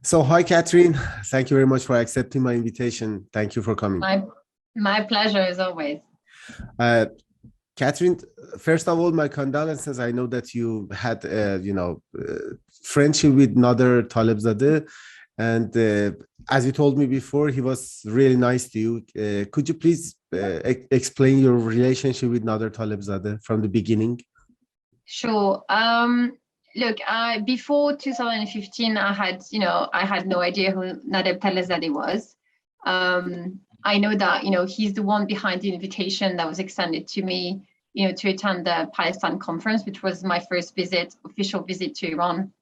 So, hi, Catherine. Thank you very much for accepting my invitation. Thank you for coming. My pleasure, as always. Catherine, first of all, my condolences. I know that you had, friendship with Nader Talebzadeh, and as you told me before, he was really nice to you. Could you please explain your relationship with Nader Talebzadeh from the beginning? Sure. Look, before 2015, I had no idea who Nader Talebzadeh was. I know that, he's the one behind the invitation that was extended to me, to attend the Palestine conference, which was my first official visit to Iran.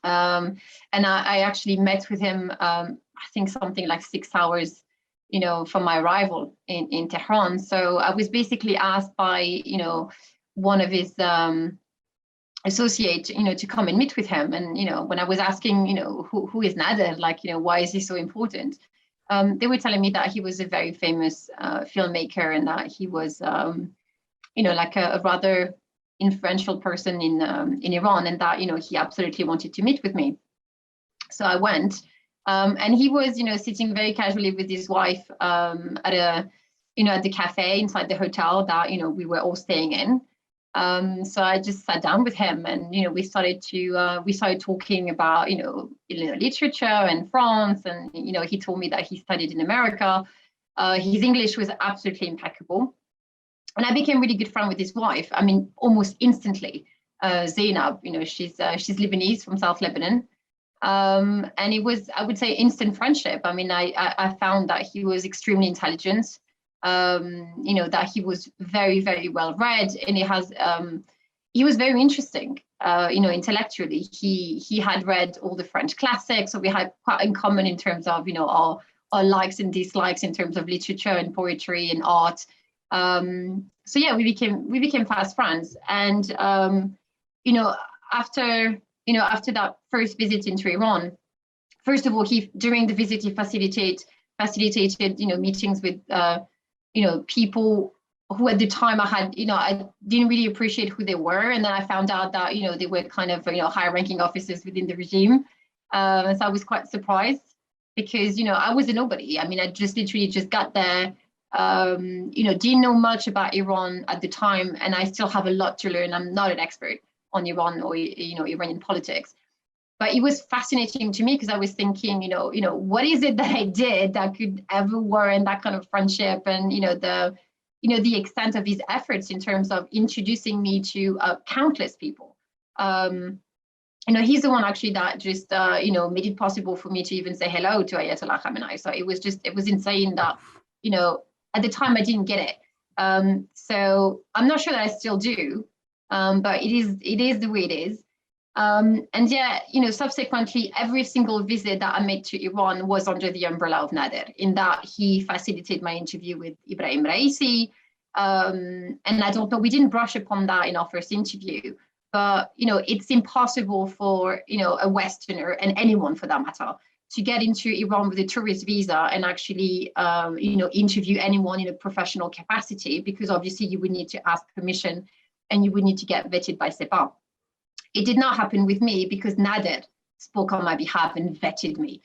And I actually met with him, I think something like 6 hours, from my arrival in Tehran. So I was basically asked by, one of his associates, to come and meet with him. And, when I was asking, who is Nader, why is he so important? They were telling me that he was a very famous filmmaker and that he was, like a rather influential person in Iran, and that, he absolutely wanted to meet with me. So I went, and he was, sitting very casually with his wife at the cafe inside the hotel that, we were all staying in. So I just sat down with him, and we started talking about literature and France, and he told me that he studied in America. His English was absolutely impeccable, and I became really good friend with his wife. I mean, almost instantly. Zainab, she's Lebanese from South Lebanon, and it was, I would say, instant friendship. I mean, I found that he was extremely intelligent. That he was very, very well read, and he was very interesting, intellectually. He had read all the French classics, so we had quite in common in terms of, our likes and dislikes in terms of literature and poetry and art. So yeah, we became fast friends. And, after that first visit into Iran, first of all, during the visit, he facilitated, meetings with, people who at the time I didn't really appreciate who they were. And then I found out that, they were kind of, high ranking officers within the regime. And so I was quite surprised because, I was a nobody. I mean, I just literally just got there, didn't know much about Iran at the time. And I still have a lot to learn. I'm not an expert on Iran or, Iranian politics. But it was fascinating to me because I was thinking, what is it that I did that could ever warrant that kind of friendship, and the extent of his efforts in terms of introducing me to countless people. He's the one actually that just made it possible for me to even say hello to Ayatollah Khamenei. So it was insane that at the time I didn't get it. So I'm not sure that I still do, but it is the way it is. And yeah, subsequently, every single visit that I made to Iran was under the umbrella of Nader, in that he facilitated my interview with Ibrahim Raisi. And I don't know, we didn't brush upon that in our first interview, but, it's impossible for, a Westerner, and anyone for that matter, to get into Iran with a tourist visa and actually, interview anyone in a professional capacity, because obviously you would need to ask permission and you would need to get vetted by Sepah. It did not happen with me because Nader spoke on my behalf and vetted me.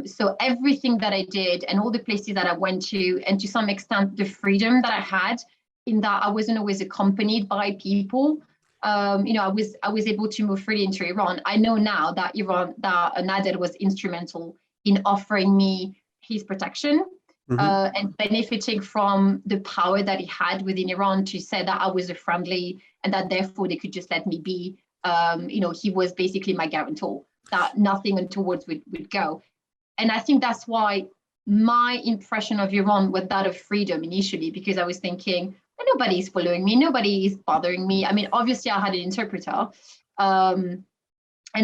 So everything that I did and all the places that I went to, and to some extent the freedom that I had in that I wasn't always accompanied by people, I was able to move freely into Iran. I know now that Nader was instrumental in offering me his protection, and benefiting from the power that he had within Iran to say that I was a friendly and that therefore they could just let me be. He was basically my guarantor, that nothing untowards would go. And I think that's why my impression of Iran was that of freedom initially, because I was thinking, nobody's following me, nobody is bothering me. I mean, obviously I had an interpreter, and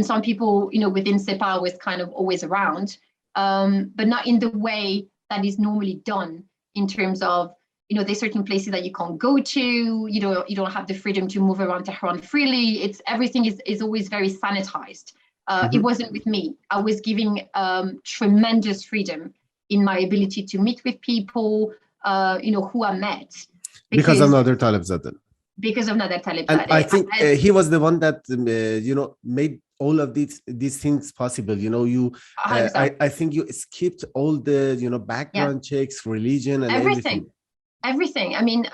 some people, within Sepah was kind of always around, but not in the way that is normally done in terms of, there's certain places that you can't go to, you don't have the freedom to move around Tehran freely. Everything is always very sanitized. It wasn't with me. I was giving tremendous freedom in my ability to meet with people, who I met. Because of Nader Talebzadeh. Because of Nader Talebzadeh. And I think he was the one that, made all of these things possible? You know, I think you skipped all the, you know, background checks, religion, and everything. I mean,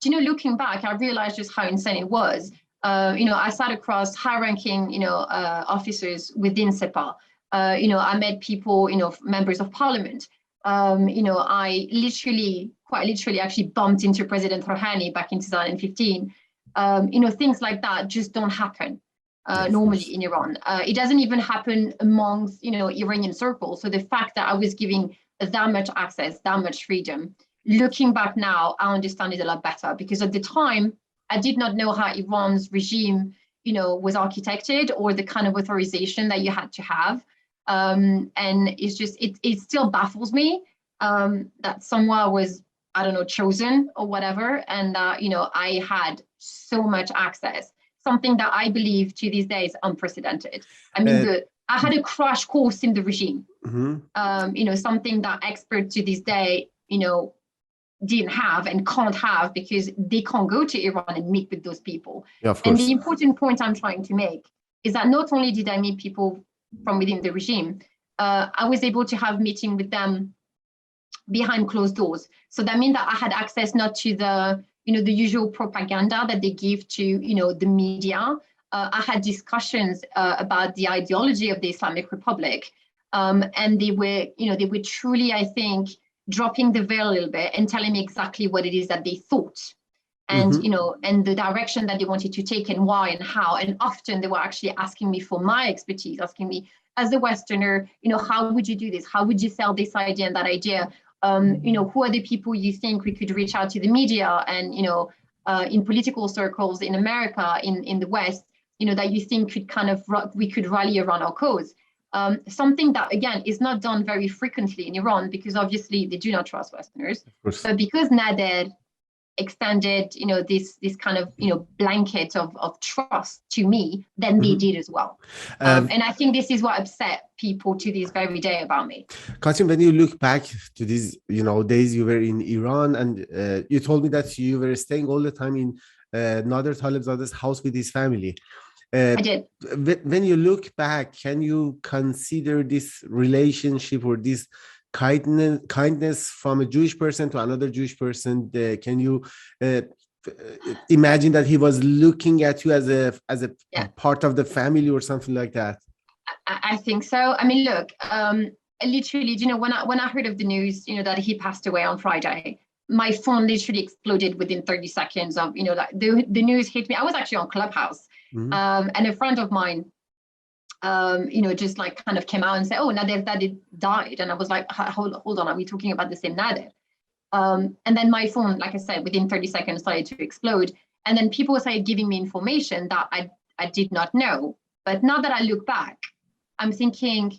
you know, looking back, I realized just how insane it was. You know, I sat across high-ranking, you know, officers within SEPA. You know, I met people, you know, members of parliament. You know, I quite literally actually bumped into President Rouhani back in 2015. You know, things like that just don't happen normally in Iran. It doesn't even happen amongst, you know, Iranian circles. So the fact that I was giving that much access, that much freedom, looking back now, I understand it a lot better, because at the time, I did not know how Iran's regime, you know, was architected, or the kind of authorization that you had to have. And it's just, it still baffles me that someone was, I don't know, chosen or whatever. And, you know, I had so much access, something that I believe to these days unprecedented. I mean, I had a crash course in the regime, you know, something that experts to this day, you know, didn't have and can't have, because they can't go to Iran and meet with those people. Yeah, of course. And the important point I'm trying to make is that not only did I meet people from within the regime, I was able to have meeting with them behind closed doors. So that means that I had access not to the, you know, the usual propaganda that they give to, you know, the media. I had discussions about the ideology of the Islamic Republic, and they were, you know, they were truly, I think, dropping the veil a little bit and telling me exactly what it is that they thought, and you know, and the direction that they wanted to take, and why and how. And often they were actually asking me for my expertise, asking me as a Westerner, you know, how would you do this? How would you sell this idea and that idea? You know, who are the people you think we could reach out to the media and, you know, in political circles in America, in the West, you know, that you think could kind of, we could rally around our cause. Something that, again, is not done very frequently in Iran, because obviously they do not trust Westerners. But because Nader extended, you know, this kind of, you know, blanket of trust to me, then they did as well. And I think this is what upset people to this very day about me. Kasim, when you look back to these, you know, days you were in Iran, and you told me that you were staying all the time in Nader Talebzadeh's house with his family. I did. When you look back, can you consider this relationship or this kindness from a Jewish person to another Jewish person? Can you imagine that he was looking at you as a part of the family or something like that? I think so. I mean, look, literally, you know, when I heard of the news, you know, that he passed away on Friday, my phone literally exploded within 30 seconds of, you know, that the news hit me. I was actually on Clubhouse, and a friend of mine, you know, just like kind of came out and said, "Oh, Nader died," and I was like, "Hold on, are we talking about the same Nader?" And then my phone, like I said, within 30 seconds started to explode, and then people started giving me information that I did not know. But now that I look back, I'm thinking,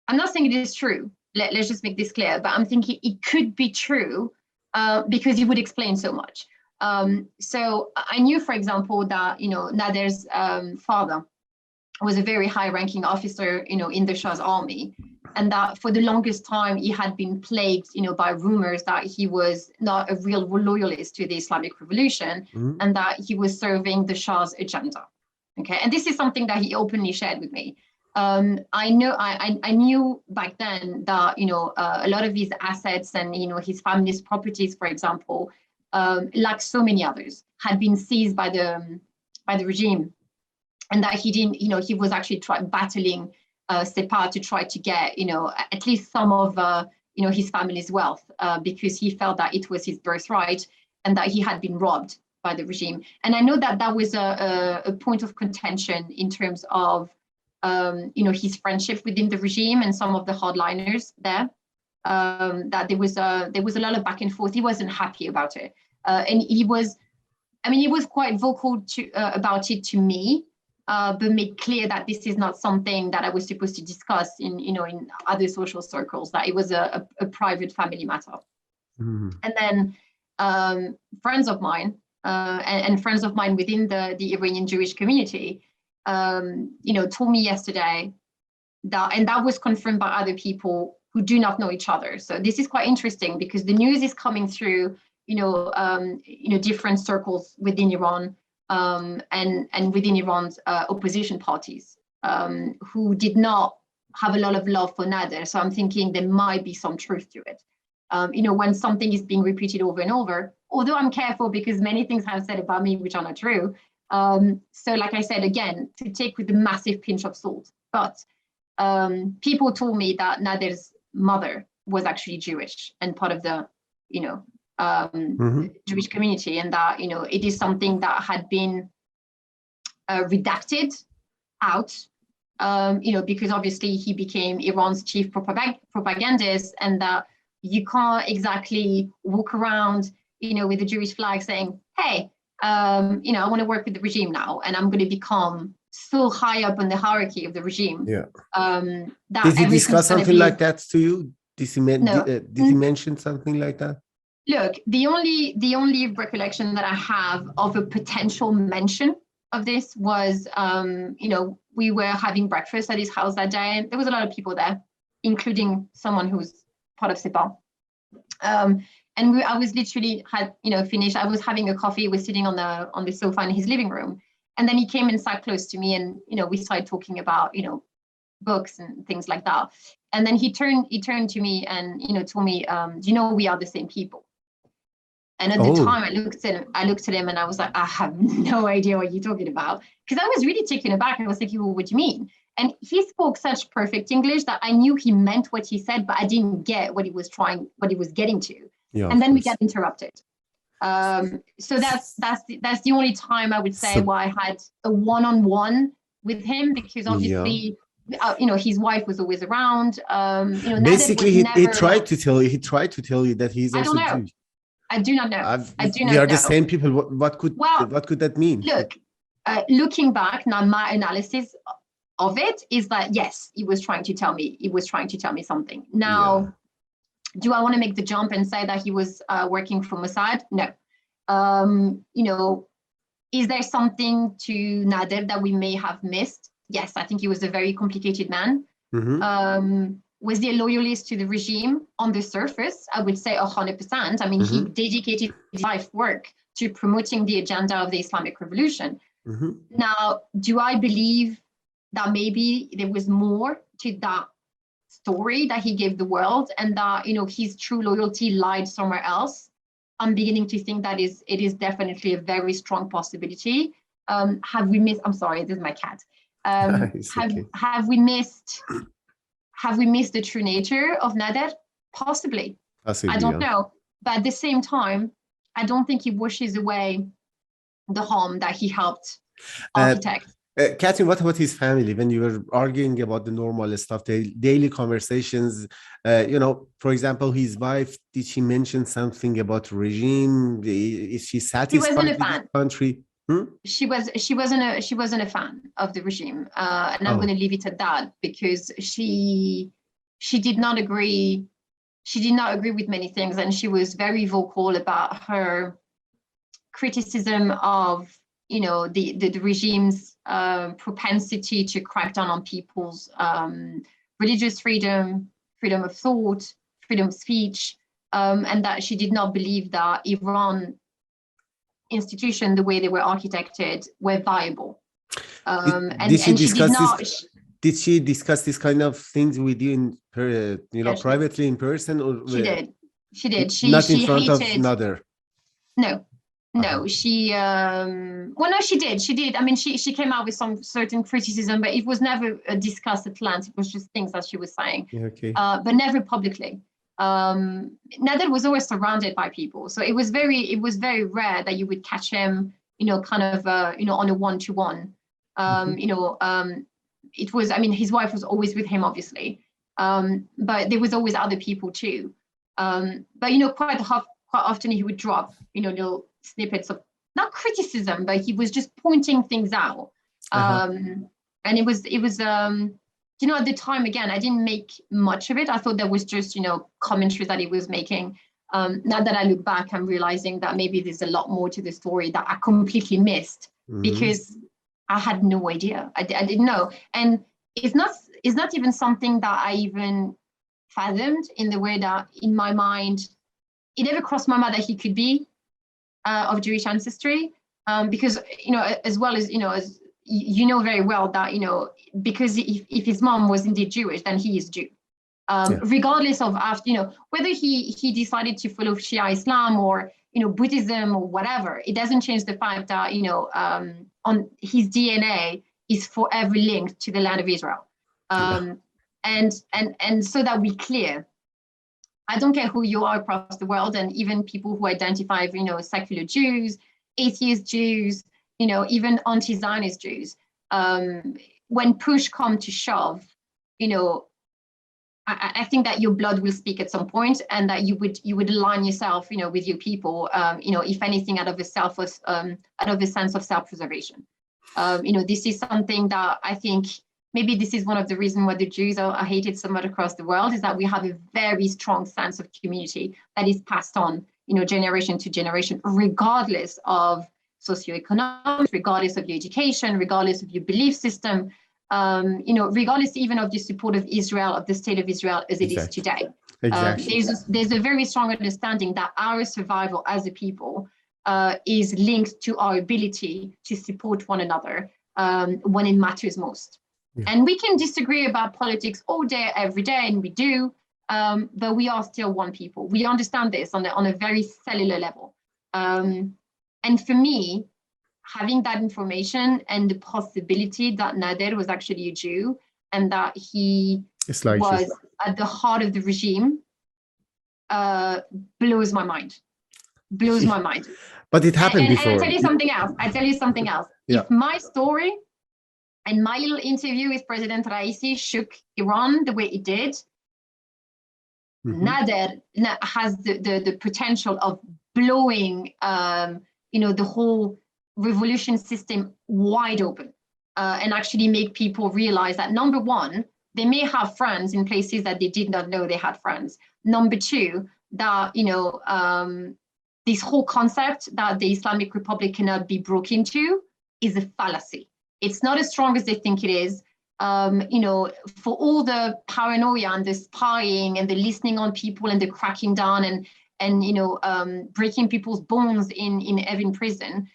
I'm not saying it is true. Let's just make this clear. But I'm thinking it could be true because it would explain so much. So I knew, for example, that, you know, Nader's father was a very high-ranking officer, you know, in the Shah's army, and that for the longest time he had been plagued, you know, by rumors that he was not a real loyalist to the Islamic Revolution, and that he was serving the Shah's agenda. Okay, and this is something that he openly shared with me. I knew back then that, you know, a lot of his assets and, you know, his family's properties, for example, like so many others, had been seized by the regime, and that he didn't, you know, he was actually battling SEPA to try to get, you know, at least some of, you know, his family's wealth, because he felt that it was his birthright and that he had been robbed by the regime. And I know that that was a point of contention in terms of, you know, his friendship within the regime and some of the hardliners there. That there was a lot of back and forth. He wasn't happy about it, and he was quite vocal about it to me, but made clear that this is not something that I was supposed to discuss in, you know, in other social circles. That it was a private family matter. And then friends of mine and friends of mine within the Iranian Jewish community, you know, told me yesterday that, and that was confirmed by other people who do not know each other. So this is quite interesting because the news is coming through, you know, different circles within Iran, and within Iran's opposition parties. who did not have a lot of love for Nader. So I'm thinking there might be some truth to it. When something is being repeated over and over, although I'm careful because many things have said about me which are not true. So like I said, again, to take with a massive pinch of salt. But people told me that Nader's mother was actually Jewish and part of the, Jewish community, and that, it is something that had been redacted out, because obviously he became Iran's chief propagandist, and that you can't exactly walk around, with the Jewish flag saying, hey, I want to work with the regime now, and I'm going to become so high up on the hierarchy of the regime. Yeah. That did he discuss something like that to you? Did he mention something like that? Look, the only recollection that I have of a potential mention of this was, we were having breakfast at his house that day, and there was a lot of people there, including someone who's part of Sepa. And I was literally finished. I was having a coffee. Was sitting on the sofa in his living room, and then he came and sat close to me, and we started talking about books and things like that. And then he turned to me and told me, do you know we are the same people? And at the time, I looked at him and I was like, I have no idea what you're talking about, because I was really taken aback. I was thinking, well, what do you mean? And he spoke such perfect English that I knew he meant what he said, but I didn't get what he was getting to. Yeah, and then we got interrupted. So that's the only time I would say where I had a one-on-one with him, because obviously, his wife was always around. Basically, he tried to tell you that he's also Jewish. I do not know. I do not know. We are the same people. What could that mean? Look, looking back now, my analysis of it is that yes, he was trying to tell me something. Now, do I want to make the jump and say that he was working for Mossad? No. Is there something to Nader that we may have missed? Yes, I think he was a very complicated man. Mm-hmm. Was he a loyalist to the regime? On the surface, I would say 100%. I mean, he dedicated his life work to promoting the agenda of the Islamic Revolution. Mm-hmm. Now, do I believe that maybe there was more to that story that he gave the world, and that his true loyalty lied somewhere else? I'm beginning to think that it is definitely a very strong possibility. Have we missed? I'm sorry, this is my cat. Have we missed the true nature of Nader? Possibly. I don't know. But at the same time, I don't think he washes away the harm that he helped architect. Catherine, what about his family? When you were arguing about the normal stuff, the daily conversations, for example, his wife, did she mention something about regime? Is she satisfied with the country? She wasn't a fan of the regime, and I'm going to leave it at that, because she did not agree. She did not agree with many things, and she was very vocal about her criticism of the regime's propensity to crack down on people's religious freedom of thought, freedom of speech, and that she did not believe that Iran institution, the way they were architected, were viable. Did she discuss this kind of things with you privately in person? Or she did. Not in front of Nader? No, she did. I mean, she came out with some certain criticism, but it was never discussed at length. It was just things that she was saying, but never publicly. Nader was always surrounded by people, so it was very rare that you would catch him, kind of, on a one-to-one. It was, I mean, his wife was always with him, obviously, but there was always other people too. But quite often he would drop, little snippets of not criticism, but he was just pointing things out. And it was. At the time, again, I didn't make much of it. I thought that was just, commentaries that he was making. Now that I look back, I'm realizing that maybe there's a lot more to the story that I completely missed, because I had no idea. I didn't know. And it's not even something that I even fathomed, in the way that in my mind, it never crossed my mind that he could be of Jewish ancestry. Because, as well as, as you know very well that, you know, because if his mom was indeed Jewish, then he is Jew. Regardless of after, you know, whether he decided to follow Shia Islam or, you know, Buddhism or whatever, it doesn't change the fact that, you know, on his DNA is forever linked to the land of Israel. And so that we're clear, I don't care who you are across the world, and even people who identify, you know, secular Jews, atheist Jews, you know, even anti-Zionist Jews, when push comes to shove, you know, I think that your blood will speak at some point, and that you would align yourself, you know, with your people, you know, if anything, out of a sense of self-preservation. You know, this is something that I think maybe this is one of the reasons why the Jews are hated so much across the world, is that we have a very strong sense of community that is passed on, you know, generation to generation, regardless of socioeconomics, regardless of your education, regardless of your belief system. You know, regardless even of the support of Israel, of the state of Israel as it is today. Exactly. There's a very strong understanding that our survival as a people is linked to our ability to support one another when it matters most. And we can disagree about politics all day, every day, and we do, but we are still one people. We understand this on a very cellular level. And for me, having that information and the possibility that Nader was actually a Jew and that he was at the heart of the regime blows my mind. Blows my mind. But it happened before. And I tell you something else. If my story and my little interview with President Raisi shook Iran the way it did, Nader has the potential of blowing, you know, the whole revolution system wide open, and actually make people realize that, number one, they may have friends in places that they did not know they had friends. Number two, that, you know, this whole concept that the Islamic Republic cannot be broken into is a fallacy. It's not as strong as they think it is. You know, for all the paranoia and the spying and the listening on people and the cracking down and you know, breaking people's bones in prison,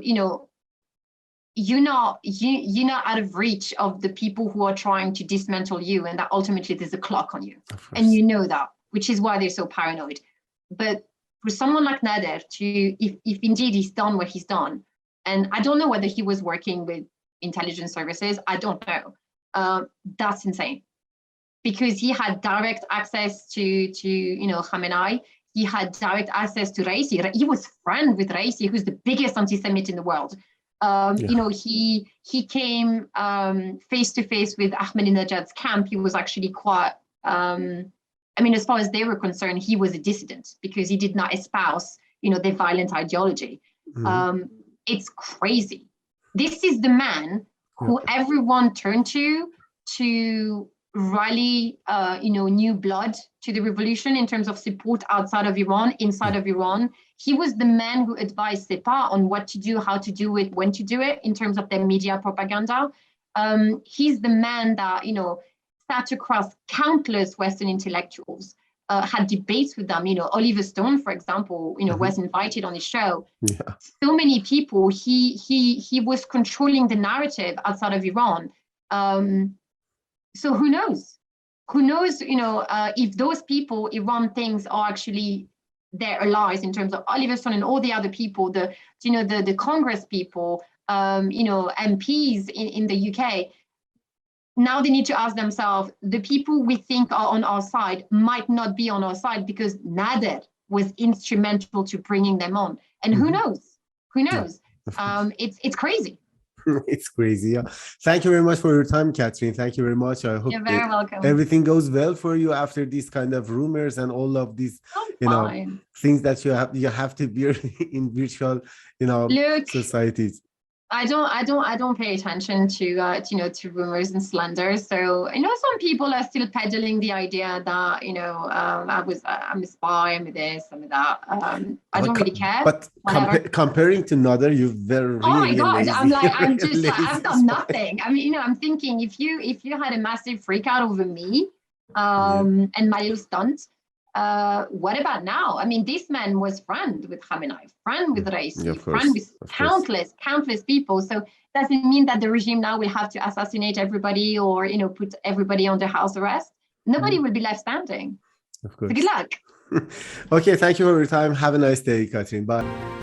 you know, you're not out of reach of the people who are trying to dismantle you, and that ultimately there's a clock on you, and you know that, which is why they're so paranoid. But for someone like Nader to, if indeed he's done what he's done, and I don't know whether he was working with intelligence services, I don't know, that's insane, because he had direct access to you know, Khamenei. He had direct access to Raisi. He was friend with Raisi, who's the biggest anti-Semite in the world. You know, he came face to face with Ahmadinejad's camp. He was actually quite, I mean, as far as they were concerned, he was a dissident because he did not espouse, you know, their violent ideology. It's crazy. This is the man who everyone turned to rally, you know, new blood to the revolution in terms of support outside of Iran, inside of Iran. He was the man who advised Sepa on what to do, how to do it, when to do it in terms of their media propaganda. He's the man that, you know, sat across countless Western intellectuals, had debates with them. You know, Oliver Stone, for example, you know, was invited on his show. So many people. He was controlling the narrative outside of Iran. So who knows? Who knows, you know, if those people Iran thinks are actually their allies in terms of Oliver Stone and all the other people, the Congress people, you know, MPs in the UK. Now they need to ask themselves, the people we think are on our side might not be on our side because Nader was instrumental to bringing them on. And who knows? Who knows? It's crazy. It's crazy. Yeah. Thank you very much for your time, Catherine. Thank you very much. I hope you're very welcome. Everything goes well for you after these kind of rumors and all of these, you know, things that you have to bear in virtual, you know, societies. I don't pay attention to you know, to rumors and slander. So I know some people are still peddling the idea that, you know, I'm a spy, I'm this, I'm that. I don't really care. But comparing to Nader, you're very really oh my god, lazy. I'm just like, I've done spy. Nothing. I mean, you know, I'm thinking if you had a massive freak out over me, and my little stunt, what about now? I mean, this man was friend with Khamenei, friend with Raisi, Yeah, friend with countless people. So doesn't mean that the regime now will have to assassinate everybody or, you know, put everybody under house arrest. Nobody will be left standing. Of course. So good luck. Okay, thank you for your time. Have a nice day, Katrin. Bye.